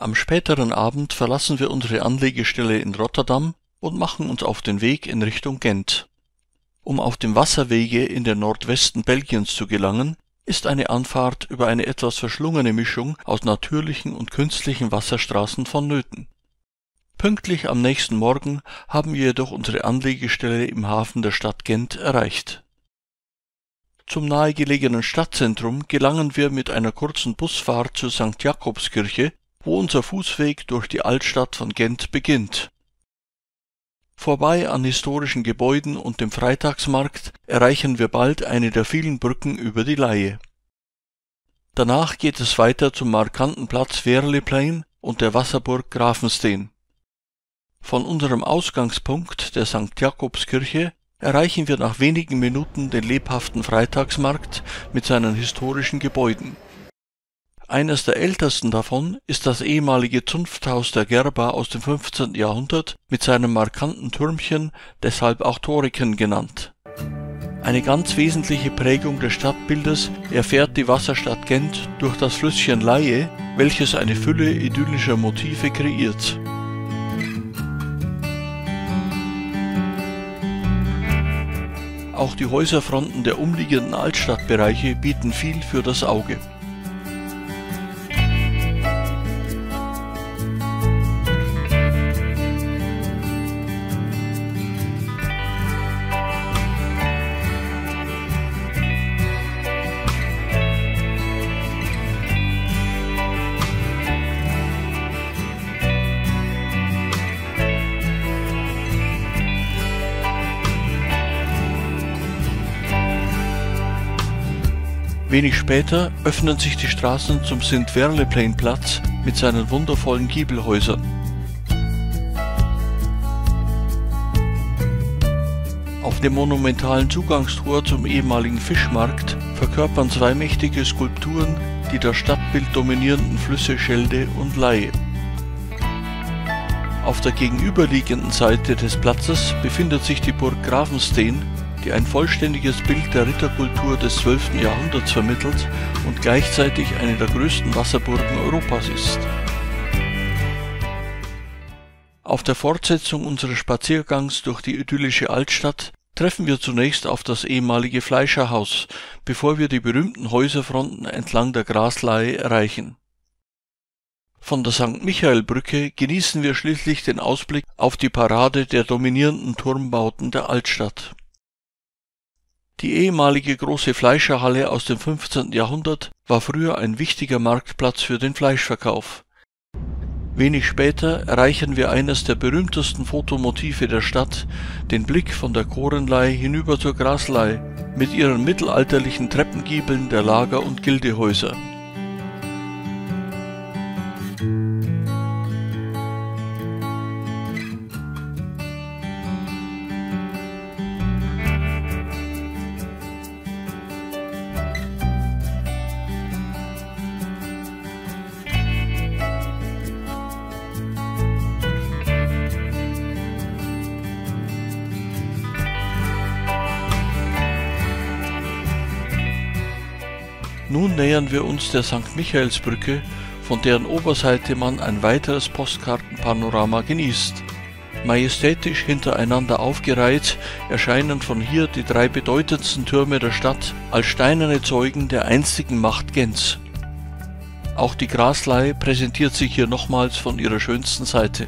Am späteren Abend verlassen wir unsere Anlegestelle in Rotterdam und machen uns auf den Weg in Richtung Gent. Um auf dem Wasserwege in den Nordwesten Belgiens zu gelangen, ist eine Anfahrt über eine etwas verschlungene Mischung aus natürlichen und künstlichen Wasserstraßen vonnöten. Pünktlich am nächsten Morgen haben wir jedoch unsere Anlegestelle im Hafen der Stadt Gent erreicht. Zum nahegelegenen Stadtzentrum gelangen wir mit einer kurzen Busfahrt zur St. Jakobskirche, wo unser Fußweg durch die Altstadt von Gent beginnt. Vorbei an historischen Gebäuden und dem Freitagsmarkt erreichen wir bald eine der vielen Brücken über die Leie. Danach geht es weiter zum markanten Platz Veerleplein und der Wasserburg Grafensteen. Von unserem Ausgangspunkt, der St. Jakobskirche, erreichen wir nach wenigen Minuten den lebhaften Freitagsmarkt mit seinen historischen Gebäuden. Eines der ältesten davon ist das ehemalige Zunfthaus der Gerber aus dem 15. Jahrhundert mit seinem markanten Türmchen, deshalb auch Toriken genannt. Eine ganz wesentliche Prägung des Stadtbildes erfährt die Wasserstadt Gent durch das Flüsschen Leie, welches eine Fülle idyllischer Motive kreiert. Auch die Häuserfronten der umliegenden Altstadtbereiche bieten viel für das Auge. Wenig später öffnen sich die Straßen zum Sint-Veerleplein-Platz mit seinen wundervollen Giebelhäusern. Auf dem monumentalen Zugangstor zum ehemaligen Fischmarkt verkörpern zwei mächtige Skulpturen die das Stadtbild dominierenden Flüsse Schelde und Leie. Auf der gegenüberliegenden Seite des Platzes befindet sich die Burg Grafensteen, die ein vollständiges Bild der Ritterkultur des 12. Jahrhunderts vermittelt und gleichzeitig eine der größten Wasserburgen Europas ist. Auf der Fortsetzung unseres Spaziergangs durch die idyllische Altstadt treffen wir zunächst auf das ehemalige Fleischerhaus, bevor wir die berühmten Häuserfronten entlang der Grasleie erreichen. Von der St. Michael-Brücke genießen wir schließlich den Ausblick auf die Parade der dominierenden Turmbauten der Altstadt. Die ehemalige große Fleischerhalle aus dem 15. Jahrhundert war früher ein wichtiger Marktplatz für den Fleischverkauf. Wenig später erreichen wir eines der berühmtesten Fotomotive der Stadt, den Blick von der Korenlei hinüber zur Graslei mit ihren mittelalterlichen Treppengiebeln der Lager- und Gildehäuser. Nun nähern wir uns der St. Michaelsbrücke, von deren Oberseite man ein weiteres Postkartenpanorama genießt. Majestätisch hintereinander aufgereiht erscheinen von hier die drei bedeutendsten Türme der Stadt als steinerne Zeugen der einstigen Macht Gents. Auch die Graslei präsentiert sich hier nochmals von ihrer schönsten Seite.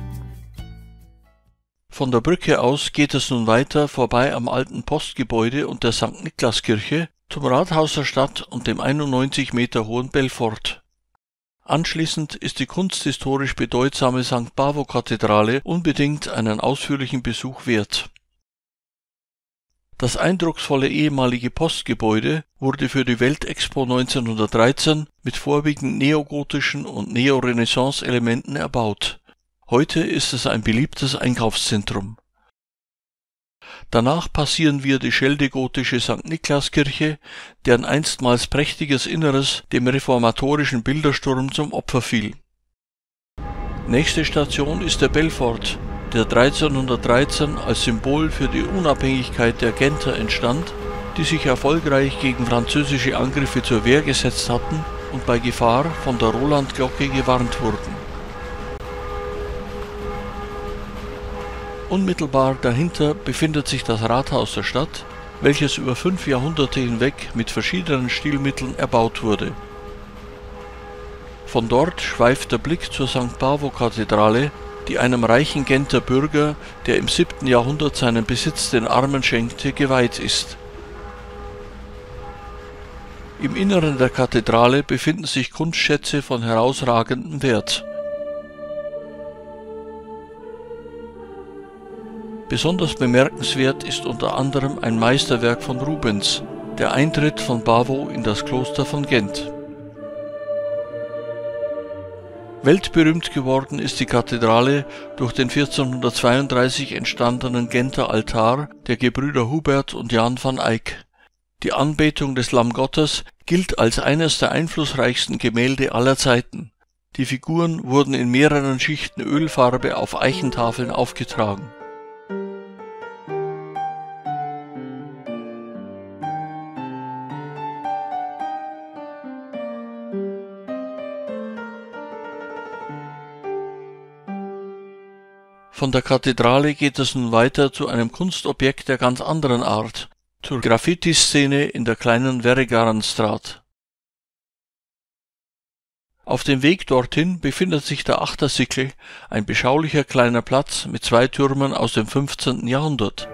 Von der Brücke aus geht es nun weiter vorbei am alten Postgebäude und der St. Niklaskirche zum Rathaus der Stadt und dem 91 Meter hohen Belfort. Anschließend ist die kunsthistorisch bedeutsame St. Bavo-Kathedrale unbedingt einen ausführlichen Besuch wert. Das eindrucksvolle ehemalige Postgebäude wurde für die Weltexpo 1913 mit vorwiegend neogotischen und Neorenaissance-Elementen erbaut. Heute ist es ein beliebtes Einkaufszentrum. Danach passieren wir die scheldegotische St. Niklaskirche, deren einstmals prächtiges Inneres dem reformatorischen Bildersturm zum Opfer fiel. Nächste Station ist der Belfort, der 1313 als Symbol für die Unabhängigkeit der Genter entstand, die sich erfolgreich gegen französische Angriffe zur Wehr gesetzt hatten und bei Gefahr von der Rolandglocke gewarnt wurden. Unmittelbar dahinter befindet sich das Rathaus der Stadt, welches über 5 Jahrhunderte hinweg mit verschiedenen Stilmitteln erbaut wurde. Von dort schweift der Blick zur St. Bavo-Kathedrale, die einem reichen Genter Bürger, der im 7. Jahrhundert seinen Besitz den Armen schenkte, geweiht ist. Im Inneren der Kathedrale befinden sich Kunstschätze von herausragendem Wert. Besonders bemerkenswert ist unter anderem ein Meisterwerk von Rubens, der Eintritt von Bavo in das Kloster von Gent. Weltberühmt geworden ist die Kathedrale durch den 1432 entstandenen Genter Altar der Gebrüder Hubert und Jan van Eyck. Die Anbetung des Lammgottes gilt als eines der einflussreichsten Gemälde aller Zeiten. Die Figuren wurden in mehreren Schichten Ölfarbe auf Eichentafeln aufgetragen. Von der Kathedrale geht es nun weiter zu einem Kunstobjekt der ganz anderen Art, zur Graffiti-Szene in der kleinen Verregarenstraat. Auf dem Weg dorthin befindet sich der Achtersickel, ein beschaulicher kleiner Platz mit 2 Türmen aus dem 15. Jahrhundert.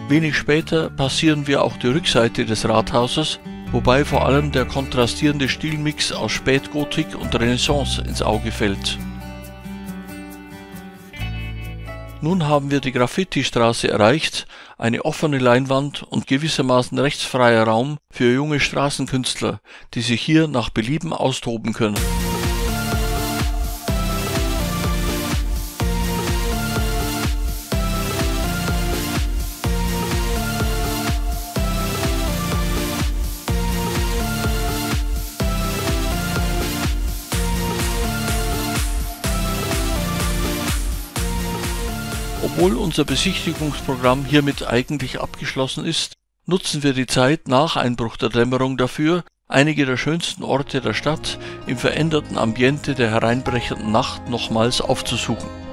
Wenig später passieren wir auch die Rückseite des Rathauses, wobei vor allem der kontrastierende Stilmix aus Spätgotik und Renaissance ins Auge fällt. Nun haben wir die Graffiti-Straße erreicht, eine offene Leinwand und gewissermaßen rechtsfreier Raum für junge Straßenkünstler, die sich hier nach Belieben austoben können. Obwohl unser Besichtigungsprogramm hiermit eigentlich abgeschlossen ist, nutzen wir die Zeit nach Einbruch der Dämmerung dafür, einige der schönsten Orte der Stadt im veränderten Ambiente der hereinbrechenden Nacht nochmals aufzusuchen.